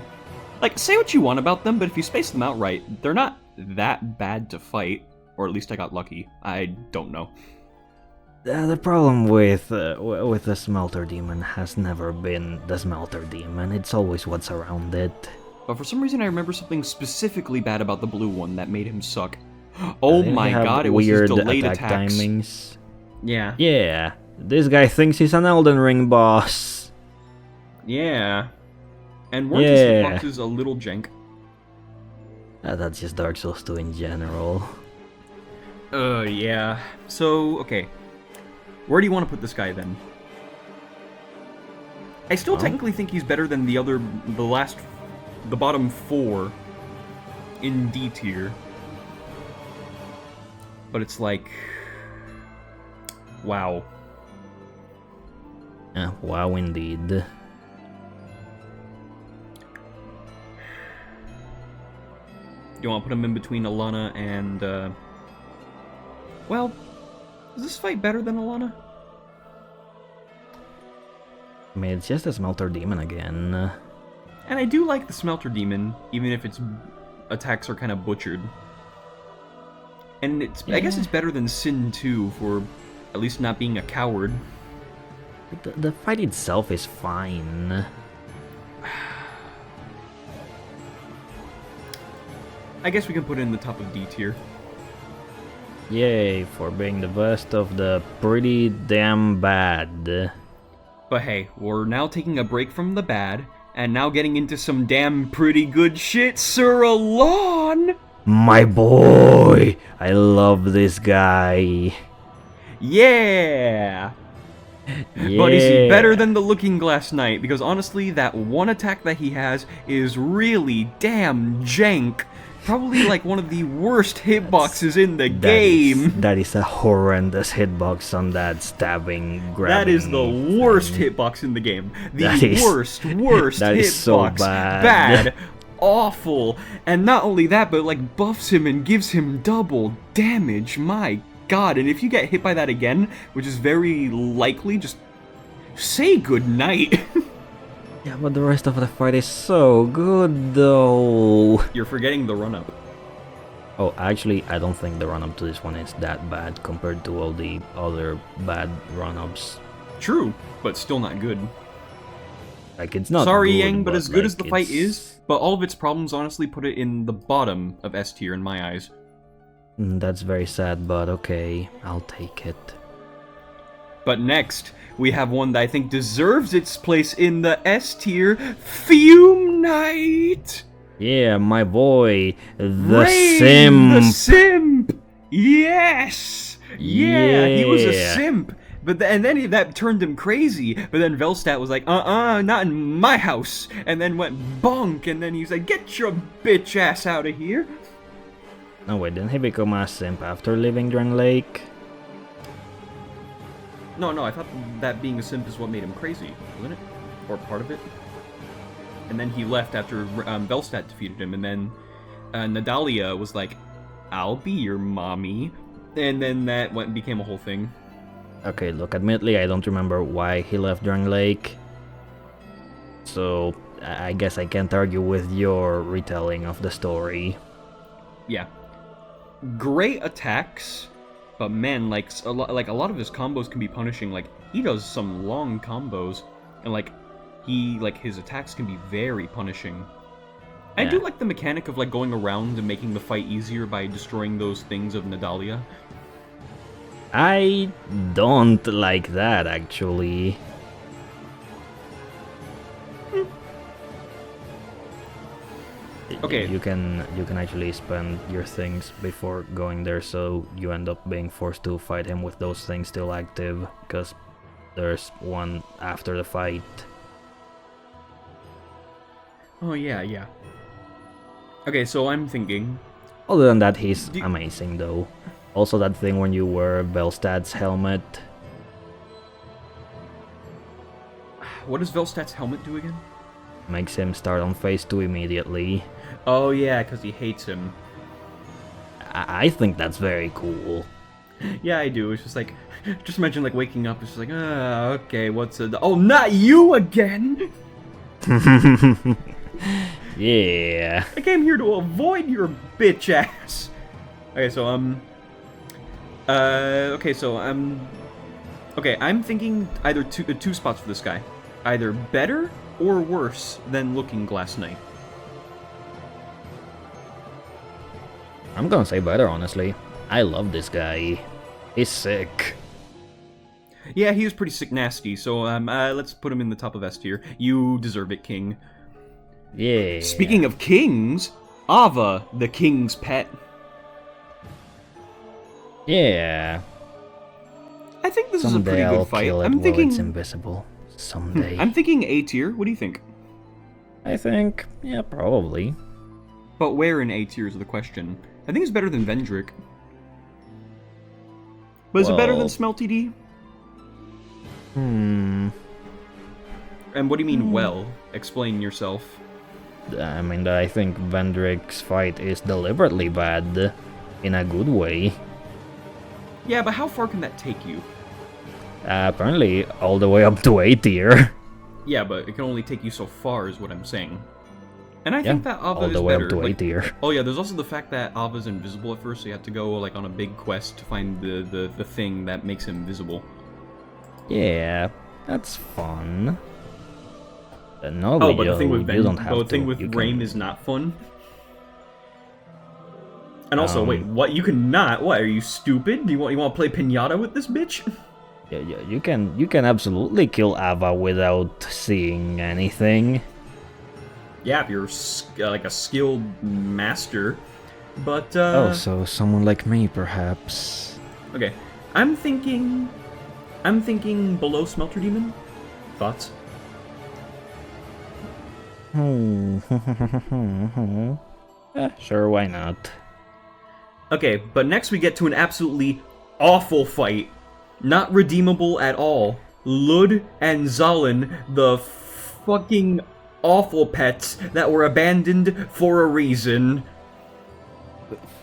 Like, say what you want about them, but if you space them out right, they're not that bad to fight. Or at least I got lucky. I don't know.
The problem with the Smelter Demon has never been the Smelter Demon, it's always what's around it.
But for some reason, I remember something specifically bad about the blue one that made him suck. Oh my god, it was his
weird
delayed
attack
attacks.
timings.
Yeah.
Yeah, this guy thinks he's an Elden Ring boss.
Yeah. And weren't his hitboxes a little jank?
That's just Dark Souls 2 in general.
Yeah. So, okay. Where do you want to put this guy then? I still technically think he's better than the bottom 4 in D tier. But it's like... wow.
Wow, indeed.
Do you want to put him in between Allone and, well, is this fight better than Allone?
I mean, it's just a Smelter Demon again.
And I do like the Smelter Demon, even if its attacks are kind of butchered. And I guess it's better than Sin 2 for at least not being a coward.
The fight itself is fine.
I guess we can put it in the top of D tier.
Yay, for being the best of the pretty damn bad.
But hey, we're now taking a break from the bad, and now getting into some damn pretty good shit, Sir Allone!
My boy! I love this guy.
Yeah! But is he better than the Looking Glass Knight? Because honestly, that one attack that he has is really damn jank. Probably like one of the worst hitboxes in the game.
That is a horrendous hitbox on that stabbing, grabbing.
That is the worst hitbox in the game. The worst
that
hitbox.
Is so bad.
Bad. Awful. And not only that, but like buffs him and gives him double damage. My god. And if you get hit by that again, which is very likely, just say goodnight.
Yeah, but the rest of the fight is so good, though.
You're forgetting the run-up.
Oh, actually, I don't think the run-up to this one is that bad compared to all the other bad run-ups.
True, but still not good.
Like, it's not
Sorry,
good,
Yang, but as good
like,
as the fight is, but all of its problems honestly put it in the bottom of S tier in my eyes.
That's very sad, but okay, I'll take it.
But next, we have one that I think deserves its place in the S tier, Fume Knight!
Yeah, my boy, the
Rain,
simp.
the simp! Yes! Yeah, he was a
Yeah.
simp. But and then that turned him crazy. But then Velstadt was like, not in my house. And then went bonk. And then he's like, get your bitch ass out of here.
No, wait, didn't he become a simp after leaving Drang Lake?
No, I thought that being a simp is what made him crazy, wasn't it? Or part of it? And then he left after Velstadt defeated him. And then Nadalia was like, I'll be your mommy. And then that became a whole thing.
Okay, look, admittedly, I don't remember why he left Drang Lake. So, I guess I can't argue with your retelling of the story.
Yeah. Great attacks, but man, like a lot of his combos can be punishing. Like, he does some long combos, and his attacks can be very punishing. I do like the mechanic of like going around and making the fight easier by destroying those things of Nadalia.
I don't like that, actually.
Okay.
You can actually spend your things before going there, so you end up being forced to fight him with those things still active, because there's one after the fight.
Oh yeah. Okay, so I'm thinking.
Other than that, he's amazing, though. Also, that thing when you wear Velstadt's helmet.
What does Velstadt's helmet do again?
Makes him start on phase 2 immediately.
Oh yeah, because he hates him.
I think that's very cool.
Yeah, I do. It's just like, just imagine like waking up. It's just like, okay, what's it? Oh, not you again!
Yeah.
I came here to avoid your bitch ass. Okay, so I'm thinking either two spots for this guy, either better or worse than Looking Glass Knight.
I'm gonna say better, honestly. I love this guy. He's sick.
Yeah, he was pretty sick nasty, so let's put him in the top of S tier. You deserve it, King.
Yeah.
Speaking of kings, Ava, the king's pet.
Yeah.
I think this
Someday
is a pretty
I'll
good fight.
kill it
I'm
while
thinking
it's invisible. Someday.
I'm thinking A tier. What do you think?
I think, yeah, probably.
But where in A tier is the question. I think it's better than Vendrick. But is it better than Smelty? And what do you mean, well? Explain yourself.
I mean, I think Vendrick's fight is deliberately bad. In a good way.
Yeah, but how far can that take you?
Apparently, all the way up to A tier.
Yeah, but it can only take you so far, is what I'm saying. And I think that Ava
all
is
the way
better.
up to A tier.
Oh yeah, there's also the fact that Ava's invisible at first, so you have to go like on a big quest to find the thing that makes him visible.
Yeah, that's fun. No,
Oh, but the thing with
you don't have
the
to.
thing with
You
Rain
can...
is not fun. And also, wait, what? You cannot? What? Are you stupid? Do you want to play pinata with this bitch?
Yeah, you can absolutely kill Ava without seeing anything.
Yeah, if you're like a skilled master, but
Oh, so someone like me, perhaps.
Okay, I'm thinking below Smelter Demon. Thoughts?
Sure, why not?
Okay, but next we get to an absolutely awful fight. Not redeemable at all. Lud and Zallen, the fucking awful pets that were abandoned for a reason.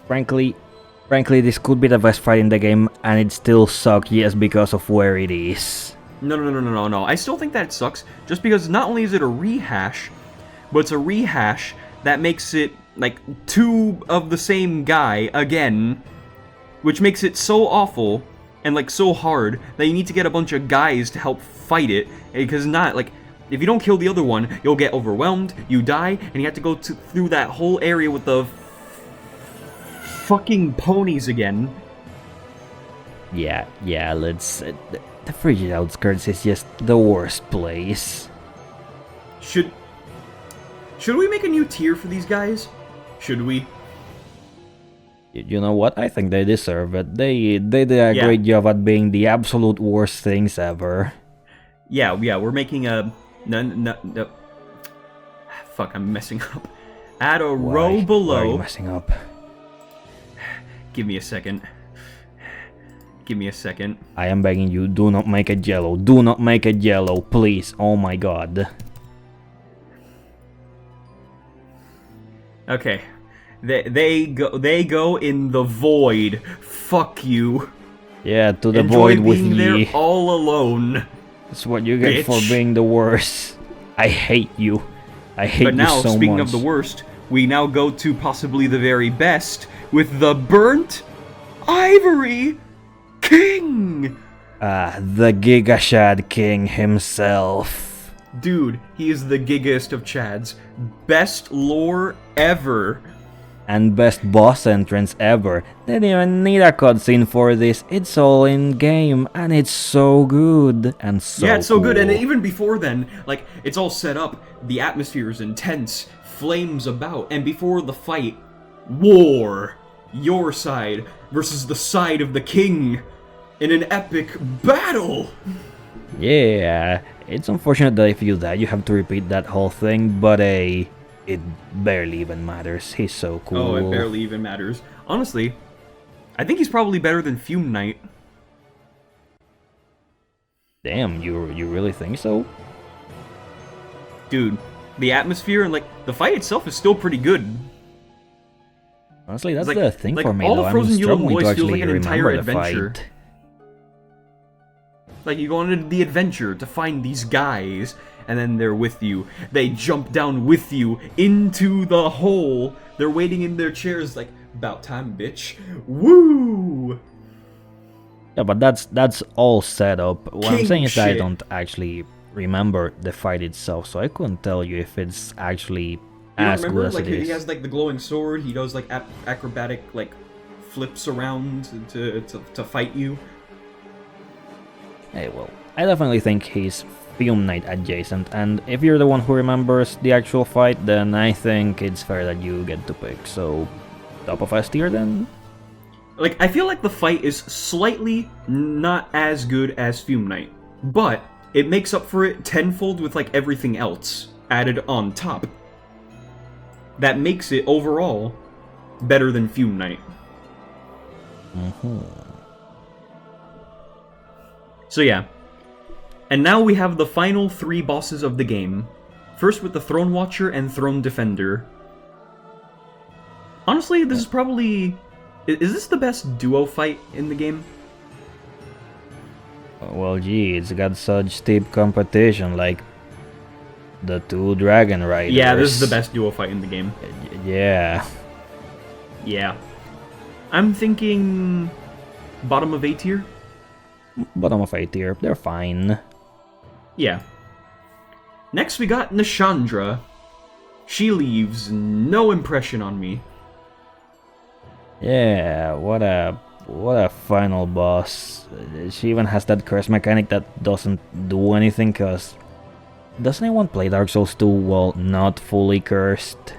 Frankly, this could be the best fight in the game, and it still sucks just because of where it is.
No. I still think that it sucks, just because not only is it a rehash, but it's a rehash that makes it, like, two of the same guy again, which makes it so awful and, like, so hard that you need to get a bunch of guys to help fight it, because not, like, if you don't kill the other one, you'll get overwhelmed, you die, and you have to go through that whole area with the fucking ponies again.
Yeah, let's... the frigid outskirts is just the worst place.
Should we make a new tier for these guys? Should we?
You know what? I think they deserve it. They did a great job at being the absolute worst things ever.
Yeah, we're making a... No. Fuck, I'm messing up. Add a row below...
Why are you messing up?
Give me a second. Give me a second.
I am begging you, do not make it yellow. Do not make it yellow, please. Oh my god.
Okay. They go in the void. Fuck you.
Yeah, to the
Enjoy
void with
being
me.
there all alone.
That's what you get for
Bitch.
being the worst. I hate you. I hate
But now,
you so
speaking
much.
of the worst, we now go to possibly the very best with the burnt ivory king.
The Gigashad King himself.
Dude, he is the giggest of Chads. Best lore ever.
And best boss entrance ever. Didn't even need a cutscene for this. It's all in game, and it's so good and so
Yeah, it's so good, and
cool.
even before then, like, it's all set up, the atmosphere is intense, flames about, and before the fight, war! Your side versus the side of the king in an epic battle!
Yeah, it's unfortunate that if you die, you have to repeat that whole thing, but it barely even matters. He's so cool.
Oh, it barely even matters. Honestly, I think he's probably better than Fume Knight.
Damn, you really think so?
Dude, the atmosphere and, like, the fight itself is still pretty good.
Honestly, that's
Like-
the thing
like,
for me,
all
though.
the
I'm
Frozen Yule
struggling to
Boys feels
actually
like an entire
remember the
adventure.
fight.
Like, you go on the adventure to find these guys, and then they're with you. They jump down with you into the hole. They're waiting in their chairs like, about time, bitch. Woo!
Yeah, but that's all set up. What I'm
King
saying is that I
shit.
don't actually remember the fight itself, so I couldn't tell you if it's actually
You don't
as
remember?
good as
Like,
it is.
he has, like, the glowing sword. He does, like, acrobatic, like, flips around to fight you.
Hey, well, I definitely think he's Fume Knight adjacent, and if you're the one who remembers the actual fight, then I think it's fair that you get to pick. So, top of S tier then?
Like, I feel like the fight is slightly not as good as Fume Knight, but it makes up for it tenfold with, like, everything else added on top. That makes it, overall, better than Fume Knight. So yeah. And now we have the final 3 bosses of the game. First with the Throne Watcher and Throne Defender. Honestly, this is probably... Is this the best duo fight in the game?
Well, gee, it's got such steep competition, like the 2 Dragon Riders.
Yeah, this is the best duo fight in the game.
Yeah.
Yeah. I'm thinking... bottom of A tier?
Bottom of A tier, they're fine.
Yeah. Next we got Nashandra. She leaves no impression on me.
Yeah, what a final boss. She even has that curse mechanic that doesn't do anything, cause doesn't anyone play Dark Souls 2 while not fully cursed?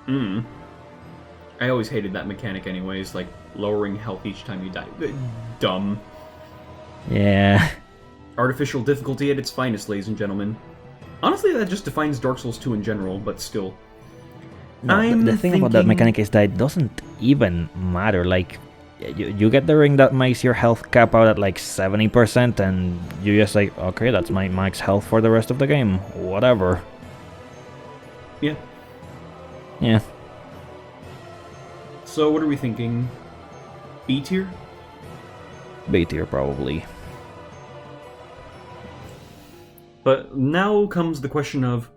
I always hated that mechanic anyways, like lowering health each time you die. Dumb.
Yeah.
Artificial difficulty at its finest, ladies and gentlemen. Honestly, that just defines Dark Souls 2 in general, but still.
No, the thing about that mechanic is that it doesn't even matter. Like, you get the ring that makes your health cap out at like 70%, and you just like, okay, that's my max health for the rest of the game. Whatever.
Yeah.
Yeah.
So what are we thinking? B tier?
B tier, probably.
But now comes the question of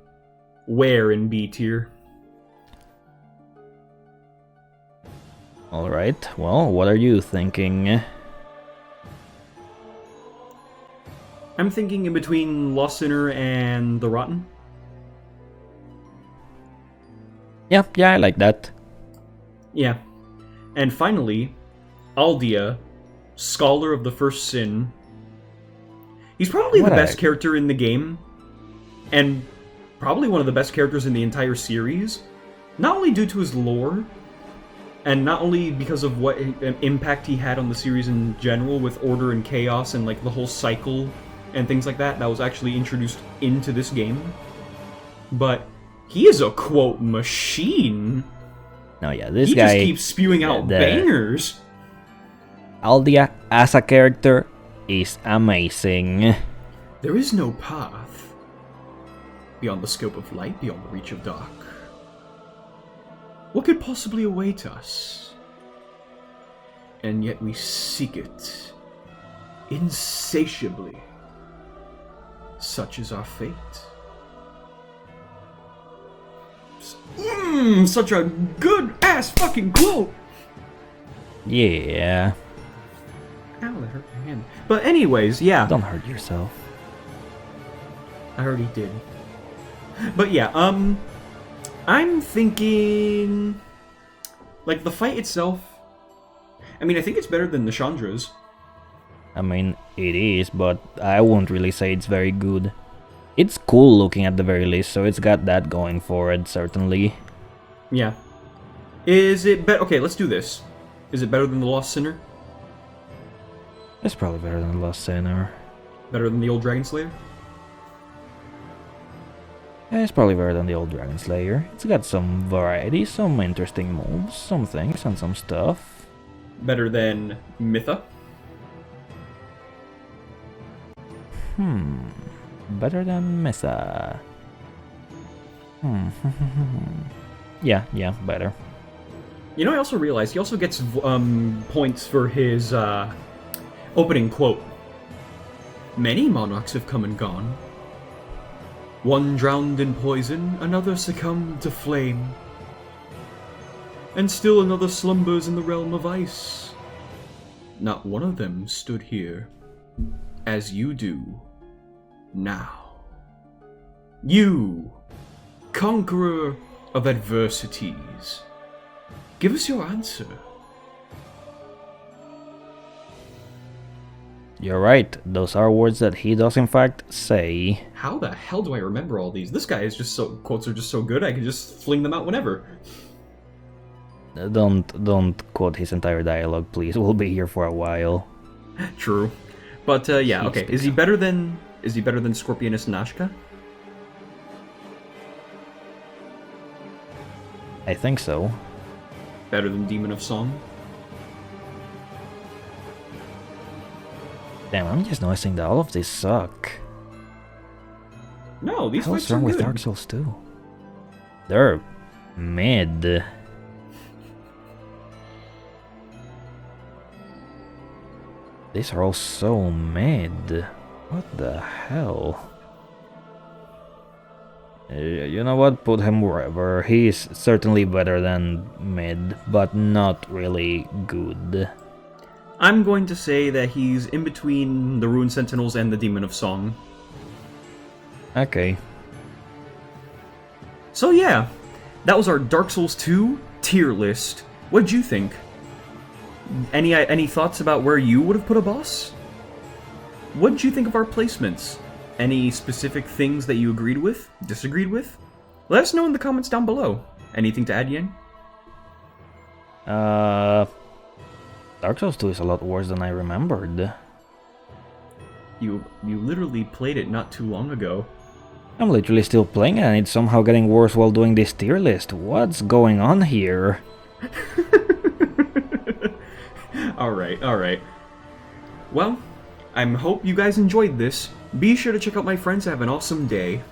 where in B tier?
Alright, well, what are you thinking?
I'm thinking in between Lost Sinner and The Rotten.
Yeah, I like that.
Yeah. And finally, Aldia, Scholar of the First Sin. He's probably the best character in the game, and probably one of the best characters in the entire series. Not only due to his lore, and not only because of what impact he had on the series in general with order and chaos and like the whole cycle and things like that was actually introduced into this game, but he is a quote machine.
No, yeah, this
he
guy
just keeps spewing out bangers.
Aldia as a character is amazing.
There is no path beyond the scope of light, beyond the reach of dark. What could possibly await us? And yet we seek it insatiably. Such is our fate. Such a good-ass fucking quote!
Yeah.
Ow, that hurt my hand. But anyways, yeah.
Don't hurt yourself.
I already did. But yeah, I'm thinking... like, the fight itself... I mean, I think it's better than Nashandra's.
I mean, it is, but I won't really say it's very good. It's cool looking at the very least, so it's got that going for it, certainly.
Yeah. Is it better? Okay, let's do this. Is it better than the Lost Sinner?
It's probably better than the Lost Sinner.
Better than the old Dragon Slayer?
Yeah, it's probably better than the old Dragon Slayer. It's got some variety, some interesting moves, some things, and some stuff.
Better than Mytha?
Better than Mesa. Yeah, better.
You know, I also realized he also gets points for his opening quote. Many monarchs have come and gone. One drowned in poison, another succumbed to flame. And still another slumbers in the realm of ice. Not one of them stood here, as you do now. You, conqueror of adversities, give us your answer.
You're right, those are words that he does in fact say.
How the hell do I remember all these? This guy is just so... quotes are just so good, I can just fling them out whenever.
Don't quote his entire dialogue, please. We'll be here for a while.
True. But, yeah, okay. Is he better than Scorpionus Nashka?
I think so.
Better than Demon of Song?
Damn, I'm just noticing that all of these suck.
No, these
What's
fights are
wrong
good.
with Dark Souls 2? They're mid. These are all so mid. What the hell? You know what? Put him wherever. He's certainly better than mid, but not really good.
I'm going to say that he's in between the Rune Sentinels and the Demon of Song.
Okay.
So yeah, that was our Dark Souls 2 tier list. What'd you think? Any thoughts about where you would have put a boss? What did you think of our placements? Any specific things that you agreed with, disagreed with? Let us know in the comments down below. Anything to add, Yang?
Dark Souls 2 is a lot worse than I remembered.
You literally played it not too long ago.
I'm literally still playing it and it's somehow getting worse while doing this tier list. What's going on here? Alright. Well, I hope you guys enjoyed this. Be sure to check out my friends. Have an awesome day.